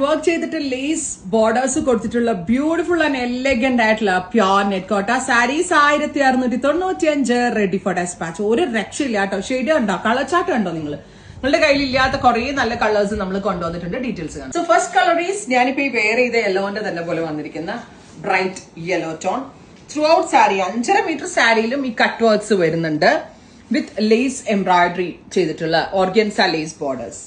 Work ചെയ്തിട്ട് lace borders കൊടുത്തിട്ടുള്ള beautiful and elegant ആയിട്ടുള്ള പ്യോർ നെറ്റ് കോട്ട സാരീസ് 1695 റെഡി ഫോർ ഡെസ്പാച്ച്. ഒരു രക്ഷയില്ല കേട്ടോ. ഷെയ്ഡ് ഉണ്ടോ, കളർ ചാർട്ട് ഉണ്ടോ നിങ്ങളുടെ കയ്യിൽ ഇല്ലാത്ത കുറെ നല്ല കളേഴ്സ് നമ്മൾ കൊണ്ടുവന്നിട്ടുണ്ട്. ഡീറ്റെയിൽസ് കാണാം. സോ ഫസ്റ്റ് കളർ ഈസ് ഞാനിപ്പോ ഈ വെയർ ചെയ്ത യെല്ലോന്റെ തന്നെ പോലെ വന്നിരിക്കുന്ന bright yellow tone. Throughout sari 5.5 metre സാരിയിലും ഈ കട്ട് വർക്ക്സ് വരുന്നുണ്ട് വിത്ത് ലേസ് എംബ്രോയിഡറി ചെയ്തിട്ടുള്ള ഓർഗൻസ ലേസ് ബോർഡേഴ്സ്.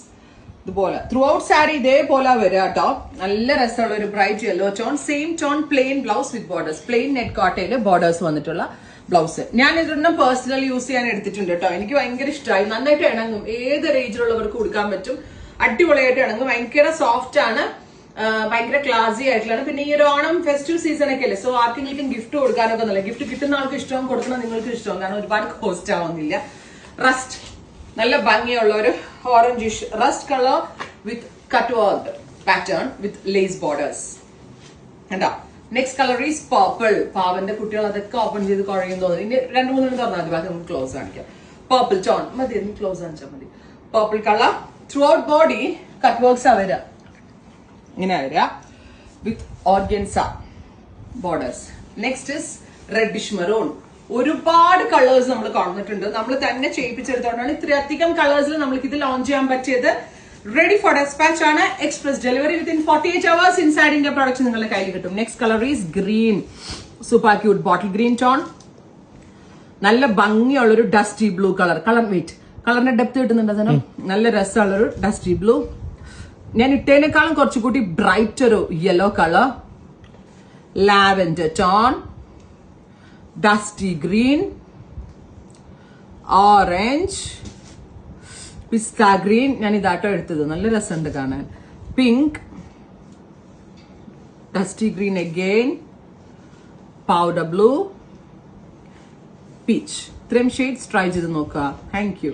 ഇതുപോലെ ത്രൂ ഔട്ട് സാരി ഇതേപോലെ വരിക കേട്ടോ. നല്ല രസമുള്ള ഒരു bright yellow tone. Same tone plain blouse with borders. Plain net കോട്ടയില് ബോർഡേഴ്സ് വന്നിട്ടുള്ള ബ്ലൗസ്. ഞാൻ ഇതൊന്നും പേഴ്സണൽ യൂസ് ചെയ്യാൻ എടുത്തിട്ടുണ്ട് കേട്ടോ. എനിക്ക് ഭയങ്കര ഇഷ്ടമായി. നന്നായിട്ട് ഇണങ്ങും. ഏത് റേഞ്ചിലുള്ളവർക്ക് കൊടുക്കാൻ പറ്റും. അടിപൊളിയായിട്ട് ഇണങ്ങും. ഭയങ്കര സോഫ്റ്റ് ആണ്. ഭയങ്കര ക്ലാസി ആയിട്ടുള്ളതാണ്. പിന്നെ ഈ ഒരു ഓണം ഫെസ്റ്റീവ് സീസൺ ഒക്കെ അല്ലേ. സോ ആർക്കെങ്കിലും ഗിഫ്റ്റ് കൊടുക്കാനൊക്കെ നല്ല. ഗിഫ്റ്റ് കിട്ടുന്ന ആൾക്ക് ഇഷ്ടവും കൊടുക്കുന്ന നിങ്ങൾക്ക് ഇഷ്ടവും. കാരണം ഒരുപാട് കോസ്റ്റ് ആവുന്നില്ല. റസ്റ്റ് നല്ല ഭംഗിയുള്ള ഒരു orangish rust colour with cut work pattern with lace borders. കണ്ടോ? Next colour is purple. പാവന്റെ കുട്ടികൾ അതൊക്കെ ഓപ്പൺ ചെയ്ത് കുഴയും തോന്നുന്നു. ഇനി 2-3 തുറന്നാൽ മതി. ബാക്കി നമുക്ക് ക്ലോസ് കാണിക്കാം. പർപ്പിൾ ടോൺ മതി. ക്ലോസ് കാണിച്ചാൽ മതി. Purple colour throughout body cut works ആ വരിക. ഇങ്ങനെ വരിക with organza borders. Next is reddish maroon. ഒരുപാട് കളേഴ്സ് നമ്മൾ കാണുന്നിട്ടുണ്ട്. നമ്മൾ തന്നെ ചെയ്യിപ്പിച്ചെടുത്തോണ്ടാണ് ഇത്രയധികം കളേഴ്സിൽ നമ്മൾക്ക് ഇത് ലോഞ്ച് ചെയ്യാൻ പറ്റിയത്. റെഡി ഫോർ ഡെസ്പാച്ച് ആണ്. Express delivery within 48 hours inside India products നിങ്ങളുടെ കയ്യിൽ കിട്ടും. Next colour is green. Super cute bottle green tone. നല്ല ഭംഗിയുള്ളൊരു dusty blue colour. Colour weight കളറിന്റെ ഡെപ്ത് കിട്ടുന്നുണ്ട് അതിന്. നല്ല രസമുള്ളൊരു ഡസ്റ്റി ബ്ലൂ. ഞാൻ ഇട്ടേനേക്കാളും കുറച്ചുകൂടി ബ്രൈറ്റ് ഒരു yellow colour. Lavender tone, dusty green, orange, pista green. ഞാൻ ഇതാട്ടോ എടുത്തത്. നല്ല രസമുണ്ട് കാണാൻ. Pink, dusty green again, powder blue, peach. ഇത്രയും ഷെയ്ഡ്സ് ട്രൈ ചെയ്ത് നോക്കുക. Thank U.